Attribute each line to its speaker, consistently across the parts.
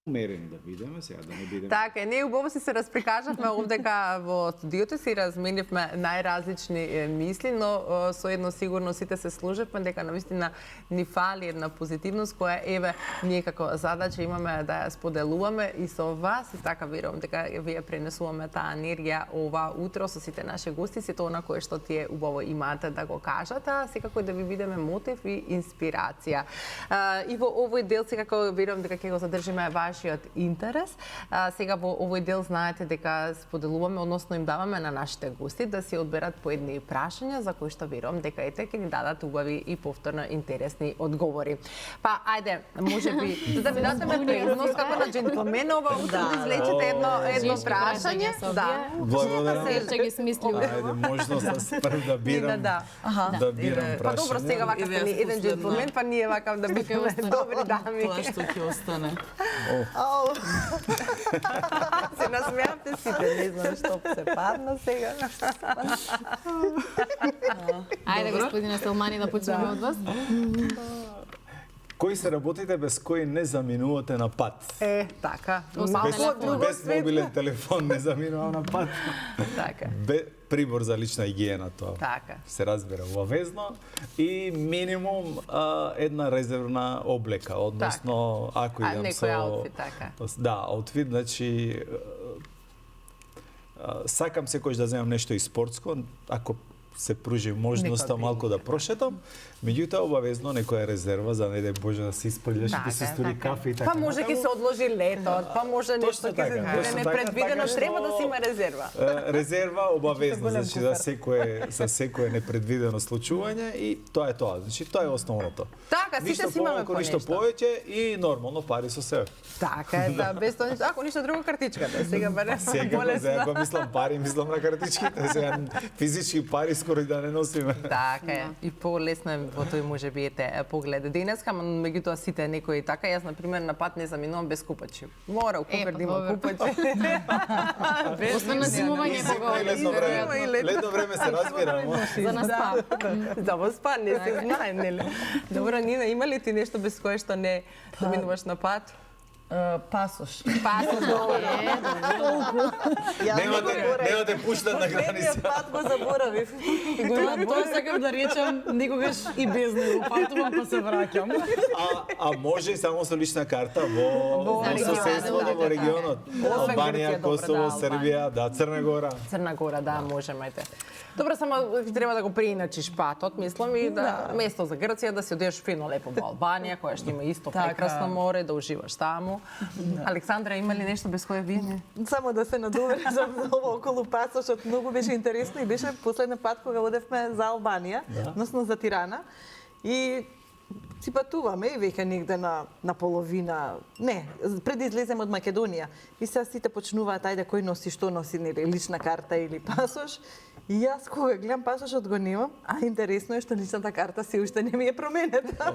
Speaker 1: умерени да бидеме сега, да не бидеме.
Speaker 2: Така, ние убаво се расприкажавме овдека во студиото, си разменивме најразлични мисли, но со едно сигурно сите се служевме дека навистина ни фали една позитивност која еве ние како задача имаме да ја споделуваме и со вас, и така верувам дека вие пренесуваме таа енергија ова утро со сите наши гости, сето она кое што тие убаво имате да го кажат, а секако да ви бидеме мотив и инспирација. И во овој дел секако верувам дека ќе го задржиме вашиот интерес. Сега во овој дел знаете дека споделуваме, односно им даваме на нашите гости да си одберат по едни прашања за кои што верувам дека ете ќе ни дадат убави и повторно интересни одговори. Па ајде, можеби да ми дадеме предност како на джентлмен, ова утро да извлечете едно прашање. Да.
Speaker 1: Благодарам.
Speaker 3: Ќе ги смислиме.
Speaker 1: Ајде, можност да прв да бирам. Да бирам прашање.
Speaker 2: Па добро, сега вака сте ни еден джентлмен, па ние вакам да бидеме добри дами.
Speaker 4: Тоа што ќе остане.
Speaker 2: Се насмеавте сите, не знам што се падна сега.
Speaker 3: Ајде, господине Селмани, да почнеме од вас.
Speaker 1: Кои се работите без кои не заминувате на пат?
Speaker 2: Така.
Speaker 1: Без мобилен телефон не заминувам на пат.
Speaker 2: Така.
Speaker 1: Прибор за лична хигиена, тоа.
Speaker 2: Така.
Speaker 1: Се разбира обавезно и минимум една резервна облека, односно ако идам со
Speaker 2: некој аутфит, така.
Speaker 1: Да, аутфит, значи сакам секојаш да земам нешто и спортско, ако се пружи можноста малку да прошетам, меѓутоа обавезно некоја резерва за не дај Боже да се испрљаш и да се стори кафе и така.
Speaker 2: Па може ќе се одложи летот, па може нешто ќе се биде непредвидено, треба да се има резерва.
Speaker 1: Резерва обавезно, значи за секое непредвидено случување и тоа е тоа. Значи тоа е основното.
Speaker 2: Така, сите си имаме по
Speaker 1: ништо
Speaker 2: нешто.
Speaker 1: повеќе и нормално пари со себе.
Speaker 2: Така е, да, без тоа ништо. Ако ништо друго картичката, сега бере
Speaker 1: Сега ако мислам пари, мислам на картичките, сега физички пари скоро и да не носиме.
Speaker 2: Така е. И полесно е во тој може би поглед денеска, меѓутоа сите некои така. Јас на пример на пат не заминувам без купачи. Мора у Купер да има купачи.
Speaker 3: Освен на зимување
Speaker 1: Летно време се разбирам.
Speaker 3: за на спа.
Speaker 2: За во спа не се знае, нели? Добро, Нина, има ли ти нешто без кое што не заминуваш на пат?
Speaker 4: Пасош.
Speaker 2: Пасош, добро.
Speaker 1: Нема те пуштат на граница.
Speaker 4: Пат го заборавив. Тоа сакам да речам, никогаш и без него патувам, па се враќам.
Speaker 1: А може и само со лична карта во соседството, во регионот. Албанија, Косово, Србија, да, Црна Гора.
Speaker 2: Црна Гора, да, можеме. Добро, само треба да го преиначиш патот, мислам, и да место за Грција, да се одеш фино лепо во Албанија, која што има исто прекрасно море, да уживаш таму. Александра, има ли нешто без кое вие не?
Speaker 4: Само да се надоврежам за ова околу пасошот, многу беше интересно и беше последен пат кога одевме за Албанија, односно за Тирана. И си патуваме и веќе негде на половина, не, пред да излеземе од Македонија. И сега сите почнуваат, ајде, кој носи, што носи, нели, лична карта или пасош. И јас кога гледам пасошот го немам, а интересно е што личната карта се уште не ми е променета.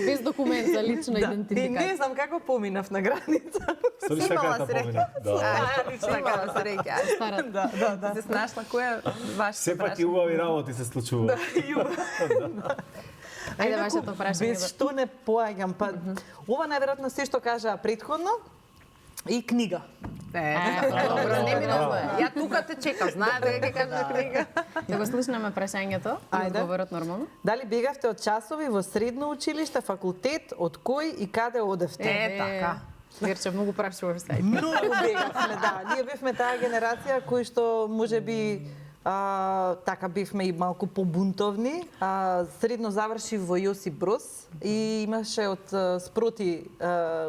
Speaker 3: Без документ за лична
Speaker 4: И
Speaker 3: идентификација.
Speaker 4: не знам како поминав на граница.
Speaker 1: Со лична карта помина.
Speaker 2: Лична карта, среќа.
Speaker 4: Да.
Speaker 2: Се снашла која ваша
Speaker 1: Сепак и убави работи се случуваат.
Speaker 3: Ајде вашето прашање.
Speaker 4: Без што не поаѓам, па ова најверојатно се што кажа претходно и книга.
Speaker 2: Добро, не ми дозвоја. Ја тука те чекам, знаете дека ќе кажа книга.
Speaker 3: Да го слушнеме прашањето, одговорот нормално.
Speaker 4: Дали бегавте од часови во средно училиште, факултет, од кој и каде одевте?
Speaker 2: Така.
Speaker 3: Верче, многу прашуваш сајт.
Speaker 4: Многу бегавме, да. Ние бевме таа генерација кои што можеби така бевме и малку побунтовни. Средно завршив во Јосип Броз и имаше од спроти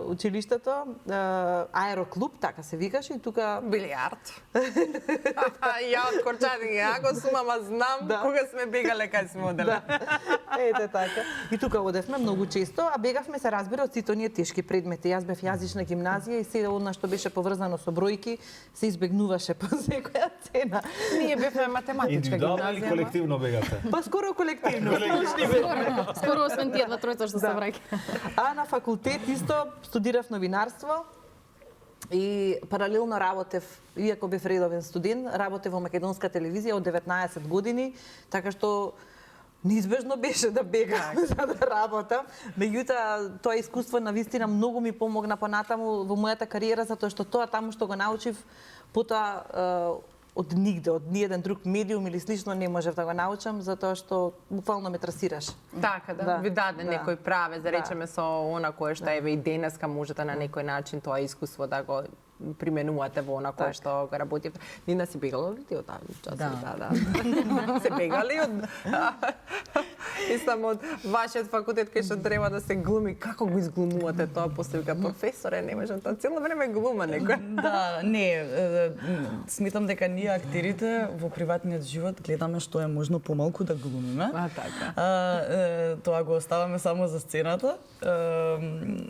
Speaker 4: училиштето аероклуб, така се викаше, и тука
Speaker 2: Билијард. Ја од Корчадин, ја го сумам, а знам кога сме бегале, кај сме оделе.
Speaker 4: Ете така. И тука одевме многу често, а бегавме се разбира од сите оние тешки предмети. Јас бев јазична гимназија и се она што беше поврзано со бројки се избегнуваше по секоја цена.
Speaker 2: Ние бевме математичка
Speaker 1: Индивидуално или
Speaker 2: гимназија.
Speaker 1: колективно бегате?
Speaker 4: Па скоро колективно.
Speaker 3: Скоро освен тие два тројца што се враќа.
Speaker 4: А на факултет исто студирав новинарство и паралелно работев, иако бев редовен студент, работев во македонска телевизија од 19 години, така што неизбежно беше да бегам за да работам. Меѓутоа, тоа искуство навистина многу ми помогна понатаму во мојата кариера, затоа што тоа таму што го научив, потоа од нигде, од ниеден друг медиум или слично не можев да го научам, затоа што буквално ме трасираш.
Speaker 2: Така, да ви даде некој правец, да речеме со она кое што еве и денеска можете на некој начин тоа искуство да го применувате во она кое што го работите. Нина си бегала ли ти од таму час? Да. Се бегали од и само од вашиот факултет кај што треба да се глуми, како го изглумувате тоа после вика професоре, не можам тоа цело време глума некој.
Speaker 5: Да, не, сметам дека ние актерите во приватниот живот гледаме што е можно помалку да глумиме.
Speaker 2: Така.
Speaker 5: Тоа го оставаме само за сцената.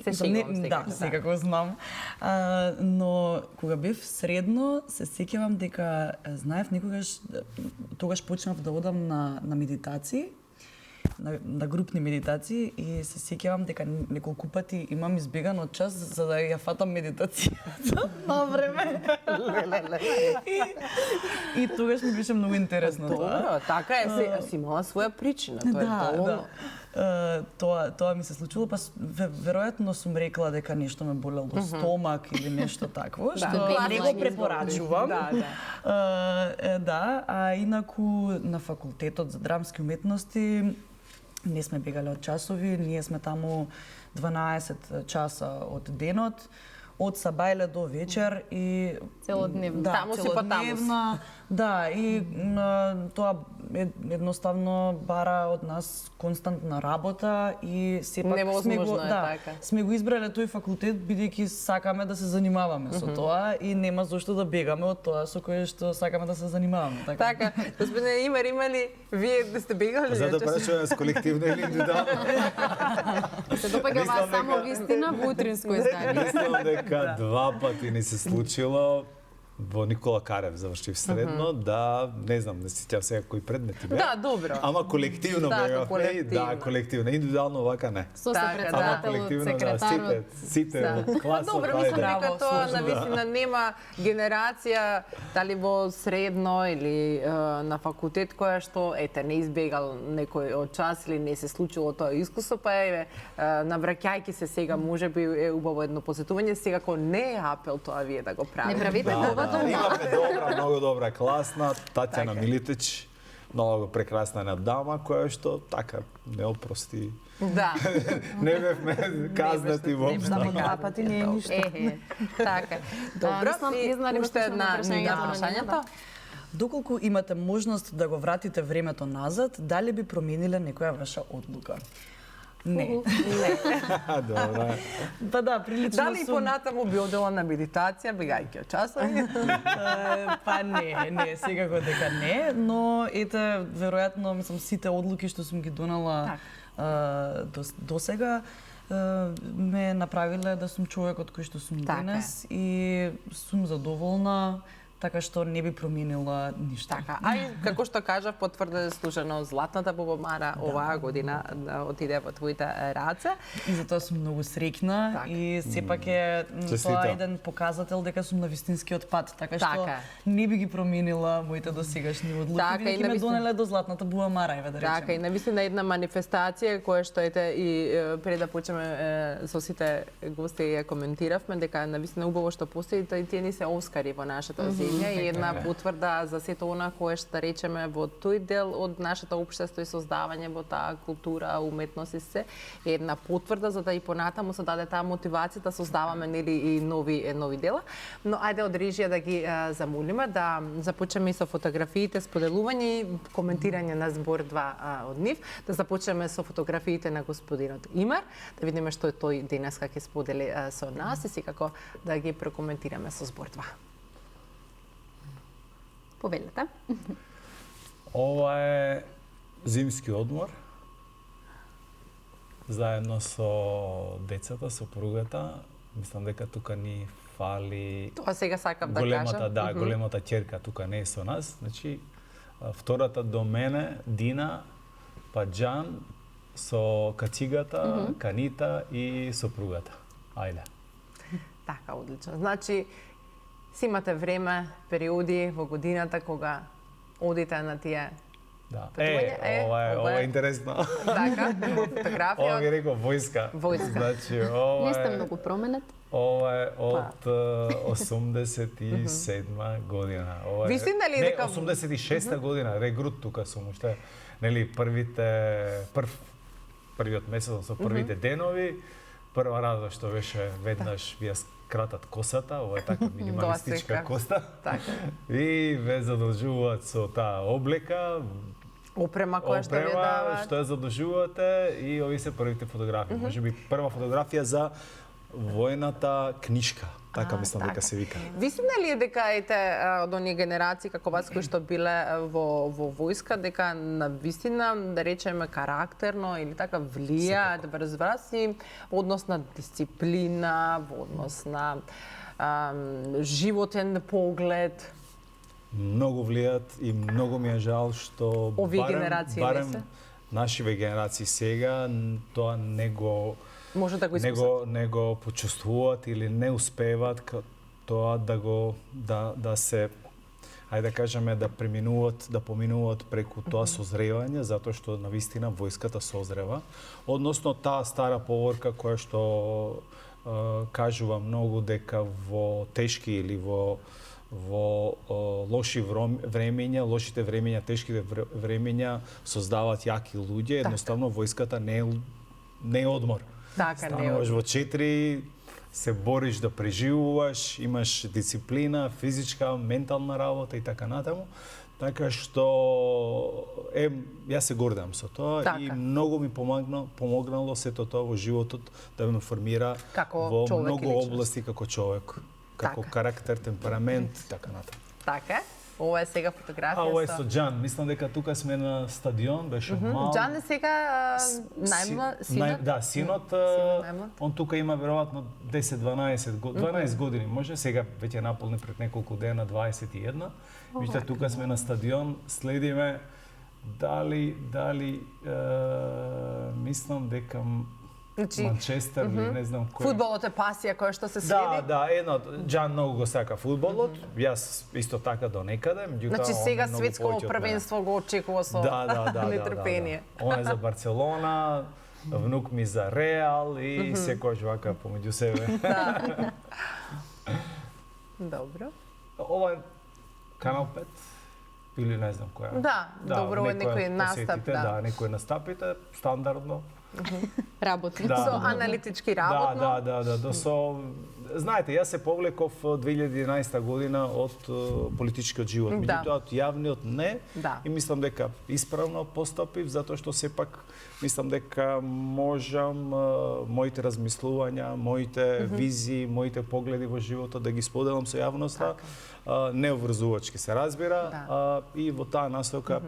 Speaker 2: Се шегувам секако.
Speaker 5: Да, секако знам. Но кога бев средно, се сеќавам дека знаев некогаш тогаш почнав да одам на медитации, на групни медитации и се сеќавам дека неколку пати имам избеган од час за да ја фатам медитацијата на време. И тогаш ми беше многу интересно тоа.
Speaker 2: Добро, така е, си имала своја причина, тоа е доволно.
Speaker 5: Тоа ми се случило, па веројатно сум рекла дека нешто ме болело стомак или нешто такво, што не го препорачувам. Да, а инаку на факултетот за драмски уметности не сме бегале од часови, ние сме таму 12 часа од денот, од сабајле до вечер и
Speaker 3: целодневно.
Speaker 5: Да,
Speaker 2: таму си па таму.
Speaker 5: Да, и тоа едноставно бара од нас константна работа и сепак сме го избрале тој факултет бидејќи сакаме да се занимаваме со тоа и нема зошто да бегаме од тоа со кое што сакаме да се занимаваме.
Speaker 2: Така, господине Имар, има ли вие да сте бегали?
Speaker 1: За да прашуваме с колективно или индивидуално?
Speaker 3: Се допаѓа вас само вистина во утринско издание.
Speaker 1: Мислам дека 2 пати ни се случило во Никола Карев завршив средно, да, не знам, не сеќавам сега кои предмети беа.
Speaker 2: Да, добро.
Speaker 1: Ама колективно беа. Да, колективно. Индивидуално вака не.
Speaker 3: Со председателот, секретарот.
Speaker 1: Сите од класот.
Speaker 2: Добро, мислам дека тоа навистина нема генерација, дали во средно или на факултет која што не избегал некој од час или не се случило тоа искуство, па еве навраќајќи се сега можеби е убаво едно посетување, секако не е апел тоа вие да го правите.
Speaker 3: Не правите ова.
Speaker 1: Имаме многу добра класна, Татјана Милитич, многу прекрасна една дама, која што така не опрости.
Speaker 2: Да.
Speaker 1: Не бевме казнати воопшто.
Speaker 4: Само 2 пати не е ништо.
Speaker 2: Така. Добро, уште една прашањето.
Speaker 5: Доколку имате можност да го вратите времето назад, дали би промениле некоја ваша одлука? Не.
Speaker 1: Добра.
Speaker 5: Па да, прилично
Speaker 2: дали и понатаму би одела на медитација, бегајќи од часови?
Speaker 5: Па не, секако дека не, но ете, веројатно, мислам, сите одлуки што сум ги донела до сега, ме направиле да сум човекот кој што сум денес и сум задоволна, така што не би променила ништо.
Speaker 2: Така, а и како што кажав, потврде слушано златната бубамара оваа година да отиде во твоите раце.
Speaker 5: И затоа сум многу среќна и сепак е тоа еден показател дека сум на вистинскиот пат, така што не би ги променила моите досегашни одлуки, бидејќи ме донеле до златната бубамара, еве да речеме.
Speaker 2: Така, и навистина една манифестација која што и пред да почнеме со сите гости ја коментиравме дека навистина убаво што постои и тие ни се оскари во нашата земја и една потврда за сето она кое што речеме во тој дел од нашето општество и создавање во таа култура, уметност и се, една потврда за да и понатаму се даде таа мотивација да создаваме нели и нови дела. Но ајде од режија да ги замолиме да започнеме со фотографиите, споделување, коментирање на збор 2 од нив, да започнеме со фотографиите на господинот Имар, да видиме што е тој денеска ќе сподели со нас и секако да ги прокоментираме со збор 2.
Speaker 3: Повелете.
Speaker 1: Ова е зимски одмор. Заедно со децата, со пругата. Мислам дека тука ни фали
Speaker 2: тоа сега сакам да
Speaker 1: кажам. Да, големата ќерка тука не е со нас. Значи, втората до мене, Дина, па Џан, со кацигата, Канита и сопругата. Ајде.
Speaker 2: Така, одлично. Значи, си имате време, периоди во годината кога одите на тие
Speaker 1: Да.
Speaker 2: Патување,
Speaker 1: ова е интересно.
Speaker 2: Така, има фотографија.
Speaker 1: Ова ги рекол војска.
Speaker 2: Војска.
Speaker 1: Значи,
Speaker 3: Не сте многу променет.
Speaker 1: Ова е од 87 година. Ова е...
Speaker 2: Вистина ли
Speaker 1: Не,
Speaker 2: дека
Speaker 1: 86 година, регрут тука сум уште. Нели првиот месец со првите денови, прва радост што беше веднаш вие скратат косата, ова е така минималистичка коста.
Speaker 2: Така.
Speaker 1: И ве задолжуваат со таа облека,
Speaker 2: Опрема која што ви даваат.
Speaker 1: што ја задолжувате и ови се првите фотографии. Можеби прва фотографија за војната книшка. Така мислам дека се вика.
Speaker 2: Вистина ли е дека од оние генерации како вас кои што биле во војска, дека на вистина, да речеме, карактерно или така влијаат врз вас и во однос на дисциплина, во однос на животен поглед?
Speaker 1: Многу влијаат и многу ми е жал што
Speaker 2: Овие генерации не
Speaker 1: барем
Speaker 2: се?
Speaker 1: нашиве генерации сега тоа не го
Speaker 2: Може да го искусат.
Speaker 1: не го почувствуваат или не успеваат тоа да се ајде да кажеме да поминуваат преку тоа созревање, затоа што навистина војската созрева, односно таа стара поворка која што кажува многу дека во тешки или во лоши времења, лошите времења, тешките времења создаваат јаки луѓе, едноставно војската не е одмор.
Speaker 2: Така, не е
Speaker 1: Стануваш во 4, се бориш да преживуваш, имаш дисциплина, физичка, ментална работа и така натаму. Така што јас се гордам со тоа и многу ми помогнало сето тоа во животот да ме формира во многу области како човек, како карактер, темперамент и така натаму.
Speaker 2: Така. Ова е сега фотографија.
Speaker 1: Ова е со Џан. Мислам дека тука сме на стадион, беше мал.
Speaker 2: Џан е сега синот?
Speaker 1: Да, синот. Он тука има веројатно 10-12 години. Може сега веќе наполни пред неколку дена 21. Вижте, тука сме на стадион, следиме дали мислам дека Манчестер или не знам кој.
Speaker 2: Фудбалот е пасија која што се следи?
Speaker 1: Да, Џан многу го сака фудбалот, јас исто така до некаде, меѓутоа
Speaker 2: значи сега светско првенство го очекува со нетрпение.
Speaker 1: Он е за Барселона, внук ми за Реал и секојаш вака помеѓу себе.
Speaker 2: Добро.
Speaker 1: Ова е Канал 5 или не знам која.
Speaker 2: Да, добро е некој настап,
Speaker 1: да, некој настапите стандардно.
Speaker 3: Работно.
Speaker 2: Со аналитички работно.
Speaker 1: Да. Знаете, јас се повлеков 2011 година од политичкиот живот, меѓутоа од јавниот не. И мислам дека исправно постапив, затоа што сепак мислам дека можам моите размислувања, моите визии, моите погледи во животот да ги споделам со јавноста. Неоврзувачки се разбира, и во таа насока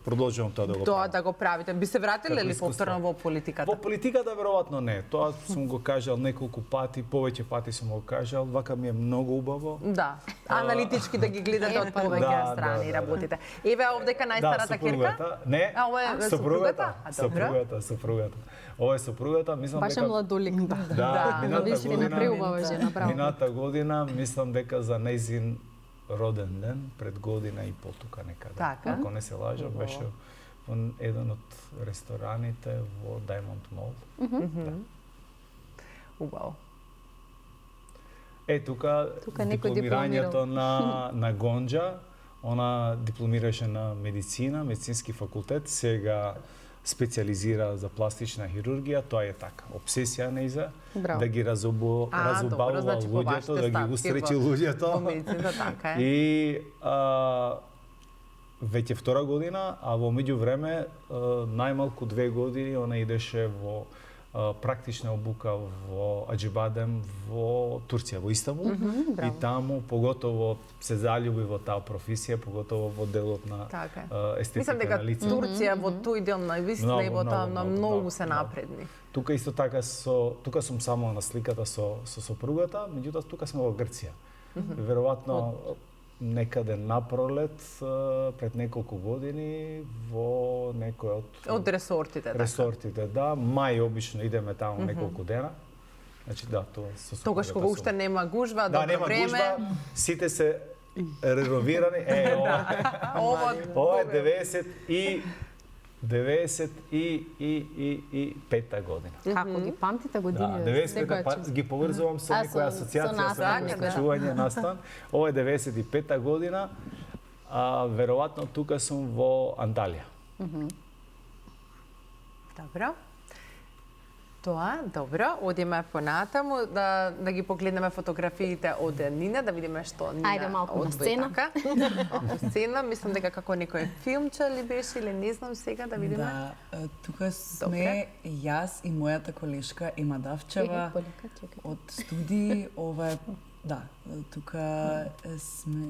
Speaker 1: продолжувам тоа да го правам.
Speaker 2: Тоа да го правите. Би се вратиле ли повторно во политиката?
Speaker 1: Во политиката веројатно не. Тоа сум го кажал неколку пати, повеќе пати сум го кажал. Вака ми е многу убаво.
Speaker 2: Да. Аналитички да ги гледате од повеќе страни работите. Еве овдека најстарата ќерка?
Speaker 1: Не.
Speaker 2: Ова е сопругата?
Speaker 1: Сопругата. Ова е сопругата, мислам дека
Speaker 3: Баш младолик.
Speaker 1: Да,
Speaker 3: мината
Speaker 1: година мислам дека за нејзин роден ден пред година и пол тука некаде.
Speaker 2: Така.
Speaker 1: Ако не се лажам, беше во еден од рестораните во Diamond Mall.
Speaker 2: Убаво.
Speaker 1: Тука дипломирањето на Гонџа, она дипломираше на медицина, медицински факултет, сега специализира за пластична хирургија, тоа е така. Обсесија нејза, да ги разубавува луѓето, да ги устречи луѓето.
Speaker 2: Во медицината така е.
Speaker 1: И веќе втора година, а во меѓувреме најмалку 2 години она идеше во практична обука во Аџибадем во Турција, во Истанбул. И таму поготово се заљуби во таа професија, поготово во делот на естетика на лице.
Speaker 2: Мислам дека Турција во тој дел на вистина и во тоа многу се напредни.
Speaker 1: Тука исто така тука сум само на сликата со сопругата, меѓутоа тука сме во Грција. Веројатно некаде напролет пред неколку години во некој
Speaker 2: од ресортите.
Speaker 1: Ресортите, да. Мај обично идеме таму неколку дена. Значи да, тоа со
Speaker 2: тогаш кога уште нема гужва, добро време.
Speaker 1: Нема гужва, сите се реновирани. Ова е 95-та година.
Speaker 3: Како ги памтите
Speaker 1: Да,
Speaker 3: години?
Speaker 1: 95-та ги поврзувам со некоја асоциација со искачување настан. Ова е 95-та година, а веројатно тука сум во Анталија.
Speaker 2: Добро. Тоа, добро. Одиме понатаму да ги погледнеме фотографиите од Нина, да видиме што Нина
Speaker 3: Ајде малку на сцена.
Speaker 2: Малку сцена, мислам дека како некој филмче ли беше или не знам сега да видиме.
Speaker 5: Да, тука сме јас и мојата колешка Ема Давчева од студии. Ова е, да, тука сме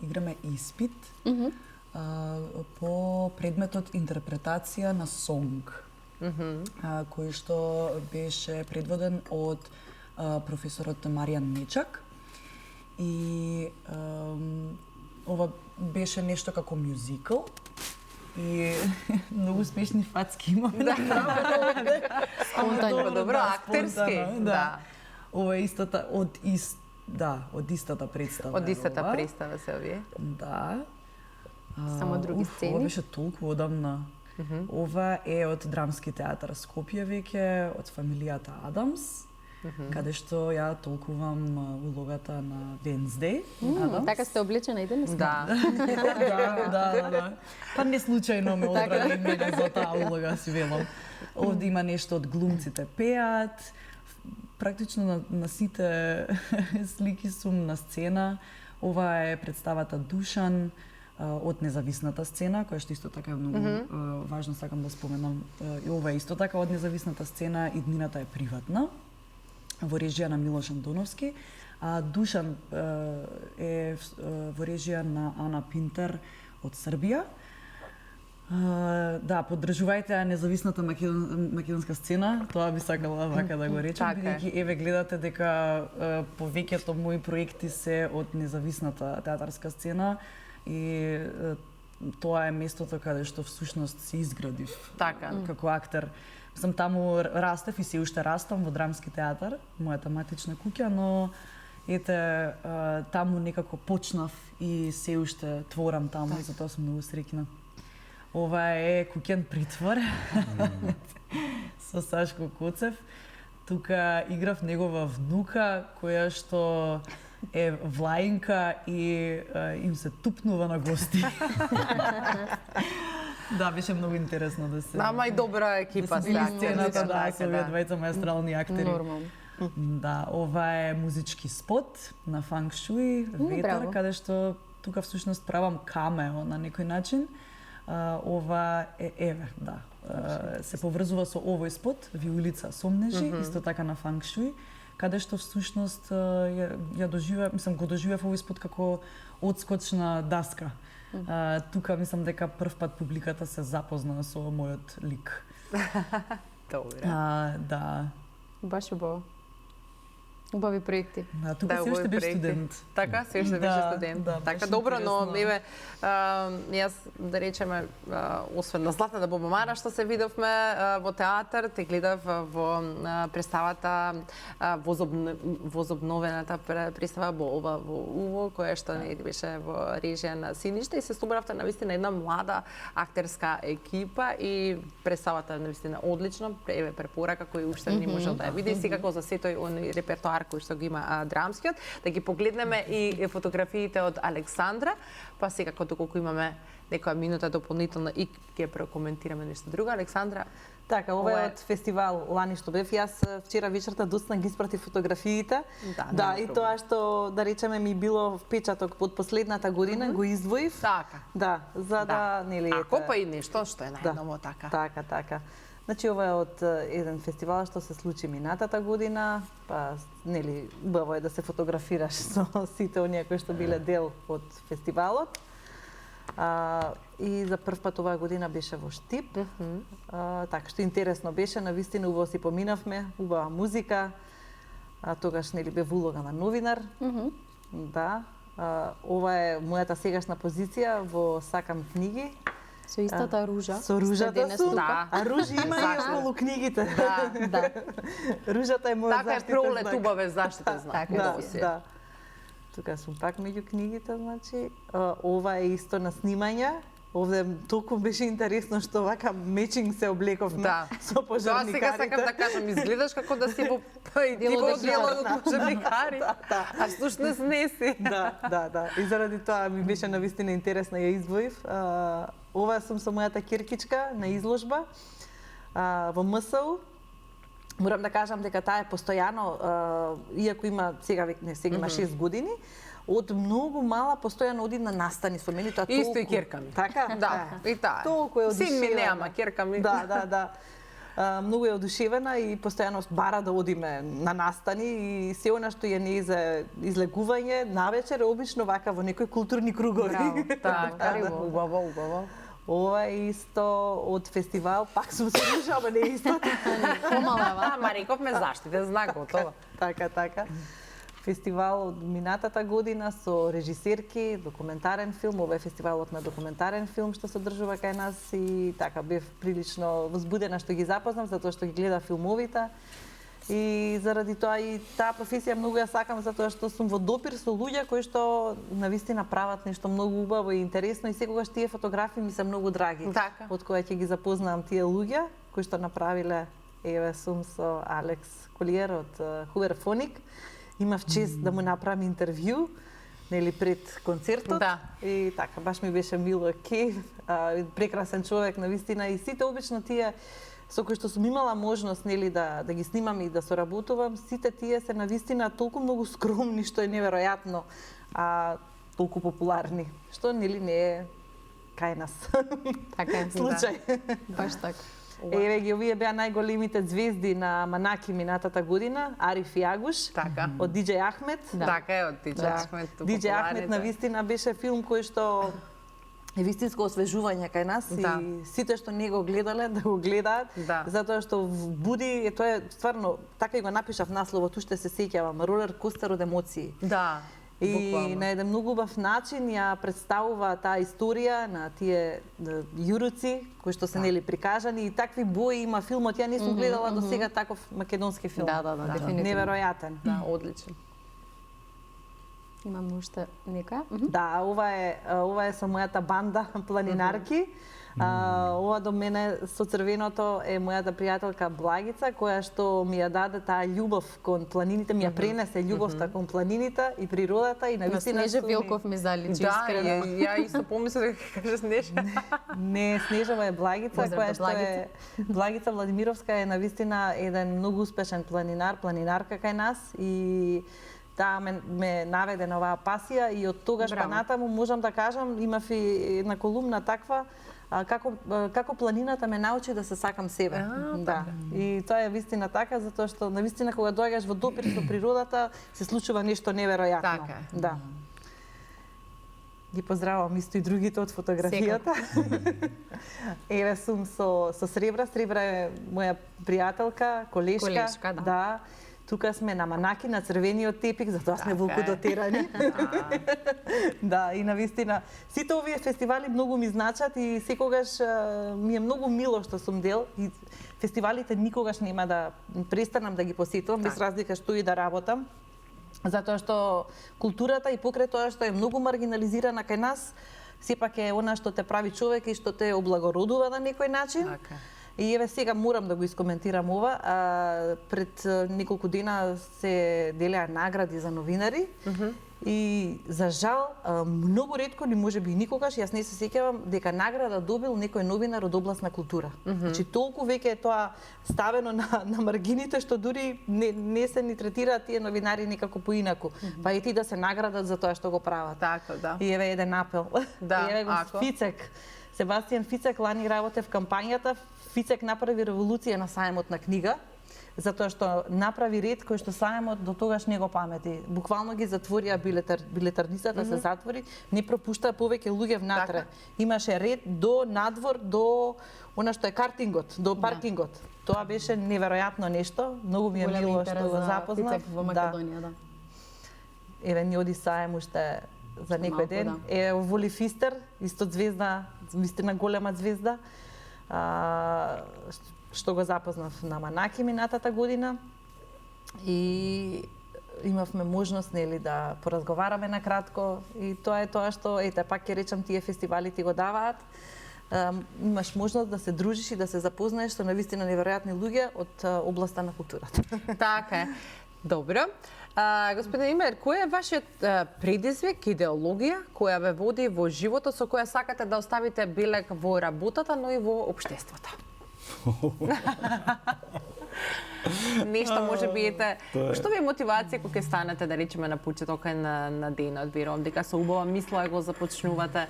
Speaker 5: играме испит по предметот интерпретација на сонг. Кој што беше предводен од професорот Маријан Нечак. И ова беше нешто како мюзикл. И многу смешни фацки имаме.
Speaker 2: Спонтано, добро, актерски. Да.
Speaker 5: Ова е истата од истата представа.
Speaker 2: Од истата представа се овие.
Speaker 5: Да.
Speaker 3: Само други сцени.
Speaker 5: Ова беше толку одамна. Ова е од Драмски театар Скопје веќе, од фамилијата Адамс, каде што ја толкувам улогата на Венздеј.
Speaker 3: Така сте облечена и денес?
Speaker 2: Да.
Speaker 5: Да. Па не случајно ме одбрали мене за таа улога, си велам. Овде има нешто од глумците пеат, практично на сите слики сум на сцена. Ова е представата Душан, од независната сцена, која што исто така е многу важно, сакам да споменам. И ова е исто така од независната сцена, иднината е приватна, во режија на Милош Андоновски, а Душан е во режија на Ана Пинтер од Србија. Да, поддржувајте независната македонска сцена, тоа би сакала вака да го речем, бидејќи еве гледате дека повеќето мои проекти се од независната театарска сцена, и тоа е местото каде што всушност се изградив како актер. Сам таму растев и се уште растам во Драмски театар, мојата матична куќа, но ете таму некако почнав и се уште творам таму и затоа сум многу среќна. Ова е Куќен притвор со Сашко Коцев. Тука играв негова внука која што е влаинка и им се тупнува на гости. Да, беше многу интересно да се...
Speaker 2: Нама и добра екипа сте.
Speaker 5: Да, сцената, да, со овие двајца маестрални актери.
Speaker 3: Нормално.
Speaker 5: Да, ова е музички спот на Фанк Шуи, Ветер, каде што тука всушност правам камео на некој начин. Ова е, еве, да, се поврзува со овој спот, Виолица Сомнежи, исто така на Фанк Шуи, каде што всушност ја доживеав, мислам, го доживеав овој спот како одскочна даска. Тука мислам дека прв пат публиката се запозна со мојот лик.
Speaker 2: Добре.
Speaker 5: Да.
Speaker 3: Баш убаво. Убави проекти.
Speaker 5: Да, тука се уште беше студент.
Speaker 2: Така, се уште беше студент. Така, добро, но еве, јас да речеме, освен на Златната бубамара што се видовме во театар, те гледав во представата возобновената представа Болва во УВО, која што не беше во режија на Синишта и се собравте навистина една млада актерска екипа и представата навистина одлично, еве препорака кој уште не можел да ја види, секако за сетој оној репертоар кој што ги има драмскиот, да ги погледнеме и фотографиите од Александра, па секако доколку имаме некоја минута дополнително и ќе прокоментираме нешто друго. Александра,
Speaker 4: така, ова е од фестивал лани што бев. Јас вчера вечерта доцна ги испратив фотографиите. Да, и тоа што да речеме ми било впечаток од последната година, го издвоив.
Speaker 2: Така.
Speaker 4: Да, за да нели ете.
Speaker 2: Ако па и нешто што е најново така.
Speaker 4: Така. Значи ова е од еден фестивал што се случи минатата година, па нели убаво е да се фотографираш со сите оние кои што биле дел од фестивалот. И за прв пат оваа година беше во Штип. Така што интересно беше, навистина убаво си поминавме, убава музика. Тогаш нели бев улога на новинар. Да. Ова е мојата сегашна позиција во Сакам книги.
Speaker 3: Со истата ружа.
Speaker 4: Со ружата сум,
Speaker 2: да.
Speaker 4: А ружи има и околу книгите.
Speaker 3: Да.
Speaker 4: Ружата е мојот
Speaker 2: така
Speaker 4: заштитен знак.
Speaker 2: Така е пролет убаве заштитен знак.
Speaker 4: Да. Тука сум пак меѓу книгите, значи. Ова е исто на снимање. Овде толку беше интересно што вака мечинг се облековме со пожарникарите.
Speaker 2: Тоа сега сакам да кажам, изгледаш како да си во дело од пожарникари, а всушност не си.
Speaker 4: Да. И заради тоа ми беше навистина интересно ја издвоив. Ова сум со мојата киркичка на изложба во МСУ. Морам да кажам дека таа е постојано, иако има сега има 6 години, од многу мала постојано оди на настани со мене, тоа толку.
Speaker 2: Исто и керка ми.
Speaker 4: Така?
Speaker 2: Да, и таа.
Speaker 4: Толку е одушевена.
Speaker 2: Син ми нема, керка ми.
Speaker 4: Да. Многу е одушевена и постојано бара да одиме на настани и се она што ја не е за излегување, навечер обично вака во некои културни кругови.
Speaker 3: Браво,
Speaker 2: Така, убаво.
Speaker 4: Ова е исто од фестивал, пак сум се слушала, ама не е исто.
Speaker 3: Помалава.
Speaker 2: Ама рековме заштитен знак, готово.
Speaker 4: Така. Фестивал од минатата година со режисерки, документарен филм. Ова е фестивалот на документарен филм што се одржува кај нас и така бев прилично возбудена што ги запознам, затоа што ги гледа филмовите. И заради тоа и таа професија многу ја сакам затоа што сум во допир со луѓе кои што навистина прават нешто многу убаво и интересно и секогаш тие фотографии ми се многу драги.
Speaker 2: Така.
Speaker 4: Од која ќе ги запознавам тие луѓе кои што направиле, еве сум со Алекс Колиер од Хуверфоник. Имав чест да му направам интервју, нели пред концертот.
Speaker 2: Да.
Speaker 4: И така баш ми беше мило, прекрасен човек навистина и сите обично тие со кои што сум имала можност нели да ги снимам и да соработувам, сите тие се навистина толку многу скромни што е неверојатно, а толку популарни, што нели не е кај нас.
Speaker 3: Така е.
Speaker 4: Случај.
Speaker 3: Баш така.
Speaker 4: Еве ги овие беа најголемите звезди на Манаки минатата година, Ариф и Агуш,
Speaker 2: Така.
Speaker 4: од Диџеј Ахмет.
Speaker 2: Така е, од Диџеј Ахмет.
Speaker 4: Диџеј Ахмет навистина беше филм кој што е вистинско освежување кај нас и сите што не го гледале да го гледаат, затоа што буди, тоа е стварно, така и го напишав насловот, уште се сеќавам, ролер костер од емоции.
Speaker 2: Да.
Speaker 4: И на еден многу убав начин ја представува таа историја на тие јуруци кои што се нели прикажани и такви бои има филмот. Ја не сум гледала до сега таков македонски филм.
Speaker 3: Да, дефинитивно.
Speaker 4: Неверојатен.
Speaker 2: Да, одличен.
Speaker 3: Имаме уште нека.
Speaker 4: Да, ова е со мојата банда планинарки. Ова до мене со црвеното е мојата пријателка Благица, која што ми ја даде таа љубов кон планините, ми ја пренесе љубовта кон планините и природата и навистина.
Speaker 3: Снежа Вилков ми заличи искрено.
Speaker 2: Да, ја исто помислев дека кажа Снежа.
Speaker 4: Не, Снежава е Благица, која што е Благица Владимировска е навистина еден многу успешен планинарка кај нас и таа ме наведе на оваа пасија и од тогаш па натаму можам да кажам, имав и една колумна таква како планината ме научи да се сакам себе. Да. И тоа е вистина така затоа што навистина кога доаѓаш во допир со природата се случува нешто неверојатно.
Speaker 2: Така е.
Speaker 4: Да. Ги поздравувам исто и другите од фотографијата. Еве сум со Сребра. Сребра е моја пријателка, колешка. Да. Тука сме на Манаки, на црвениот тепик, затоа сме волку дотерани. Да, и навистина, сите овие фестивали многу ми значат и секогаш ми е многу мило што сум дел и фестивалите никогаш нема да престанам да ги посетувам, без разлика што и да работам. Затоа што културата и покрај тоа што е многу маргинализирана кај нас, сепак е она што те прави човек и што те облагородува на некој начин.
Speaker 2: Така.
Speaker 4: И еве сега морам да го искоментирам ова. Пред неколку дена се делеа награди за новинари и за жал многу ретко или можеби никогаш јас не се сеќавам дека награда добил некој новинар од област на култура. Значи толку веќе е тоа ставено на маргините што дури не се ни третираат тие новинари никако поинаку. Па и ти да се наградат за тоа што го прават.
Speaker 2: Така, да.
Speaker 4: И еве еден апел.
Speaker 2: Да,
Speaker 4: еве го Фицек. Себастијан Фицек лани работев кампањата. Фицек направи револуција на сајмот на книга, затоа што направи ред кој што сајмот до тогаш не го памети. Буквално ги затворија билетарницата, се затвори, не пропуштаа повеќе луѓе внатре. Имаше ред до надвор, до она што е картингот, до паркингот. Тоа беше неверојатно нешто, многу ми е мило што го запознав.
Speaker 3: Фицек во Македонија, да.
Speaker 4: Еве ни оди сајм уште за некој ден. Еве Воли Фистер, исто звезда, вистина голема звезда. Што го запознав на Манаки минатата година и имавме можност нели да поразговараме на кратко и тоа е тоа што ете пак ќе речам тие фестивали ти го даваат. Имаш можност да се дружиш и да се запознаеш со навистина неверојатни луѓе од областа на културата.
Speaker 2: Така е. Добро. Господин Имер, кој е вашиот предизвик, идеологија која ве води во животот, со која сакате да оставите белег во работата, но и во општеството? Нешто може би што ви е мотивација кога ќе станете да речеме на почеток на денот, верувам дека со убава мисла го започнувате.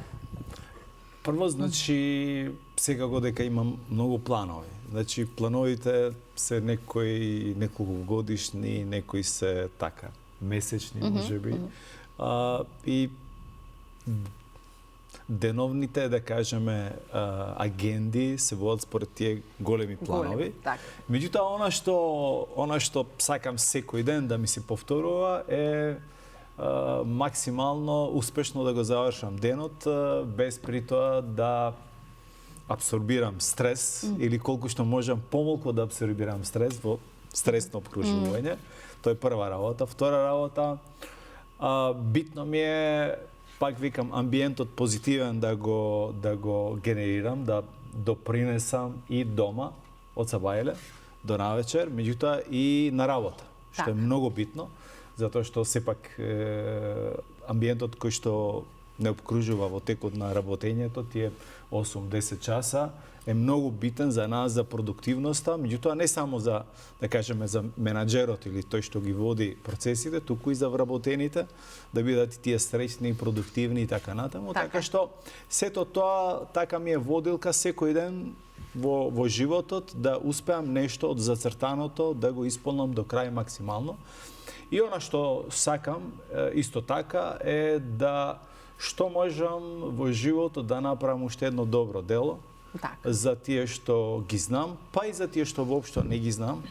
Speaker 1: Прво, значи, секако дека имам многу планови. Значи, плановите се неколку годишни, некои се така, месечни, може би. И деновните, да кажеме, агенди се водат според тие големи планови. Меѓутоа, она што сакам секој ден да ми се повторува е максимално успешно да го завршам денот, без при тоа да абсорбирам стрес или колку што можам помалку да абсорбирам стрес во стресно обкружување. Тоа е прва работа. Втора работа, битно ми е, пак викам, амбиентот позитивен да го генерирам, да допринесам и дома од сабајле до навечер, меѓутоа и на работа, што е многу битно, затоа што сепак амбиентот кој што не обкружува во текот на работењето, тие 8-10 часа, е многу битен за нас, за продуктивноста, меѓутоа не само за, да кажеме, за менаџерот или тој што ги води процесите, туку и за вработените, да бидат тие среќни, продуктивни и така натаму. Така што сето тоа така ми е водилка секој ден во животот, да успеам нешто од зацртаното, да го исполнам до крај максимално. И она што сакам, исто така, е да што можам во животот да направам уште едно добро дело, за тие што ги знам, па и за тие што воопшто не ги знам,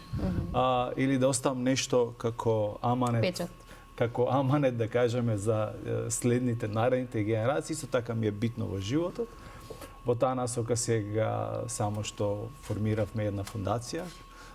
Speaker 1: или да оставам нешто како аманет, да кажеме, за следните, наредните генерации, со така ми е битно во животот. Во таа насока сега само што формиравме една фондација,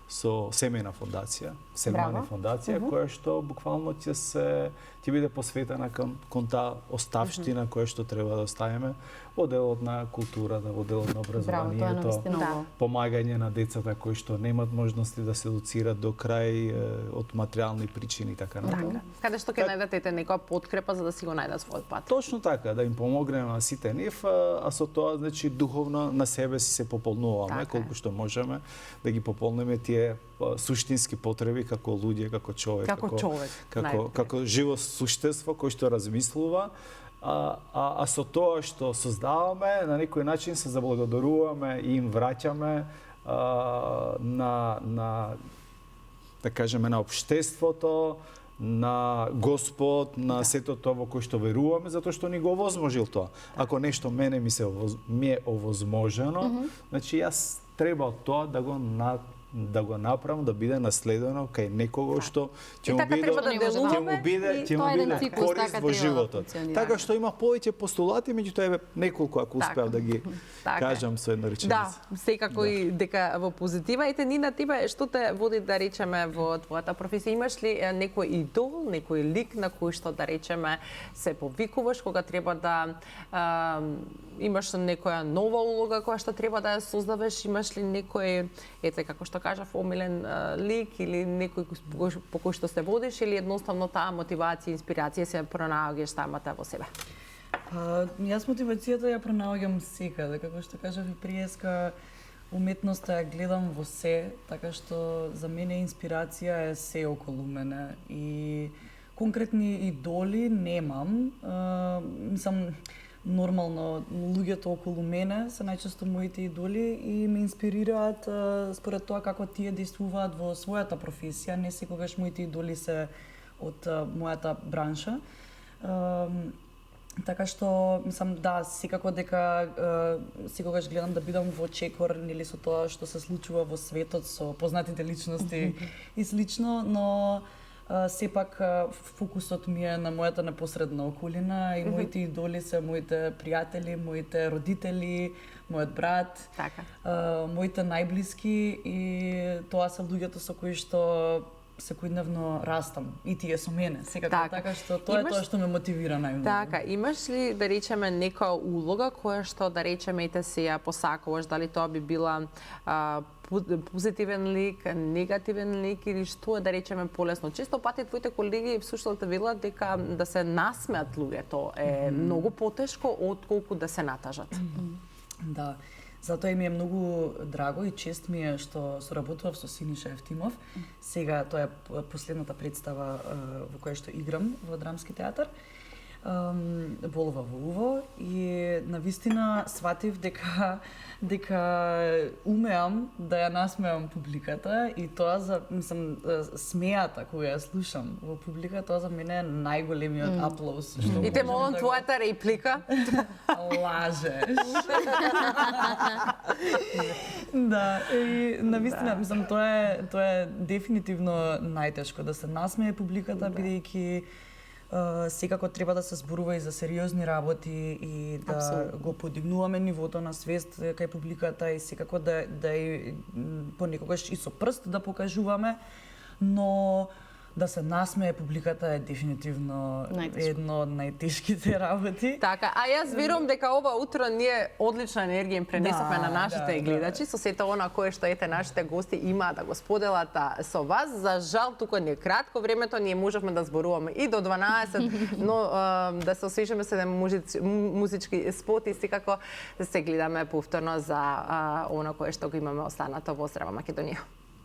Speaker 1: со семејна фондација, која што буквално ќе биде посветена кон таа оставштина која што треба да оставиме во делот на културата, во делот на образованието, помагање на децата кои што немаат можности да се едуцираат до крај од материјални причини и така натаму.
Speaker 2: Каде што ќе најдете некоја подкрепа за да си го најдат својот пат.
Speaker 1: Точно така, да им помогнеме на сите нив, а со тоа, значи, духовно на себе си се пополнуваме, колку што можеме да ги пополниме тие суштински потреби како луѓе, како човек, како живо суштество кој што размислува, а со тоа што создаваме, на некој начин се заблагодаруваме и им враќаме на да кажеме, на општеството, на Господ, на сето тоа во кој што веруваме, затоа што ни го овозможил тоа. Ако нешто мене ми е овозможено, значи јас треба тоа да го направам, да биде наследено кај некого што ќе му биде корист во животот. Така што има повеќе постулати, меѓутоа еве неколку ако успеав да ги кажам со една реченица.
Speaker 2: Да, секако и дека во позитива. Ете, Нина, тебе што те води да речеме во твојата професија? Имаш ли некој идол, некој лик на кој што да речеме се повикуваш кога треба да имаш некоја нова улога која што треба да ја создаваш? Имаш ли некој, ете, како што кажав, омилен лик или некој по кој што се водиш, или едноставно таа мотивација, инспирација се пронаоѓаш самата во себе?
Speaker 5: Јас мотивацијата ја пронаоѓам секаде, како што кажав и приеска, уметноста ја гледам во се, така што за мене инспирација е се околу мене и конкретни идоли немам. Мислам, нормално луѓето околу мене се најчесто моите идоли и ме инспирираат според тоа како тие действуваат во својата професија. Не секогаш моите идоли се од мојата бранша. Така што, мислам, да, секако дека секогаш гледам да бидам во чекор, нели, со тоа што се случува во светот, со познатите личности и слично, но сепак фокусот ми е на мојата непосредна околина и моите идоли се моите пријатели, моите родители, мојот брат, моите најблиски и тоа се луѓето со кои што секојдневно растам и тие со мене. Секако така што тоа е
Speaker 2: Имаш-
Speaker 5: тоа што ме мотивира најмногу.
Speaker 2: Така, имаш ли, да речеме, нека улога која што, да речеме, и те си ја посакуваш, дали тоа би била позитивен лик, негативен лик или што е, да речеме, полесно? Често пати твоите колеги всушност велат дека да се насмеат луѓето е многу потешко отколку да се натажат.
Speaker 5: Да. Затоа и ми е многу драго и чест ми е што соработував со Синиша Евтимов. Сега тоа е последната представа во која што играм во Драмски театар. Болова во уво и навистина сватив дека умеам да ја насмеам публиката и тоа за смејата која ја слушам во публика, тоа за мене е најголемиот аплауз што
Speaker 2: И те
Speaker 5: можам
Speaker 2: молам
Speaker 5: да
Speaker 2: твојата реплика.
Speaker 5: Лажеш. Да, и навистина, тоа е дефинитивно најтешко да се насмее публиката, бидејќи секако треба да се зборува и за сериозни работи и да
Speaker 2: Апсолутно.
Speaker 5: го подигнуваме нивото на свест кај публиката и секако да и понекогаш и со прст да покажуваме, но да се насмее публиката е дефинитивно
Speaker 3: Најтешко.
Speaker 5: едно од најтешките работи.
Speaker 2: Така, а јас верувам дека ова утро ние одлична енергија им пренесовме
Speaker 5: Да,
Speaker 2: на нашите
Speaker 5: да,
Speaker 2: гледачи со сето она кое што ете нашите гости имаат да го споделат со вас. За жал тука не е кратко времето, ние можевме да зборуваме и до 12, но да се освежиме се музички спот и секако се гледаме повторно за она кое што го имаме останато во Здрава Македонија.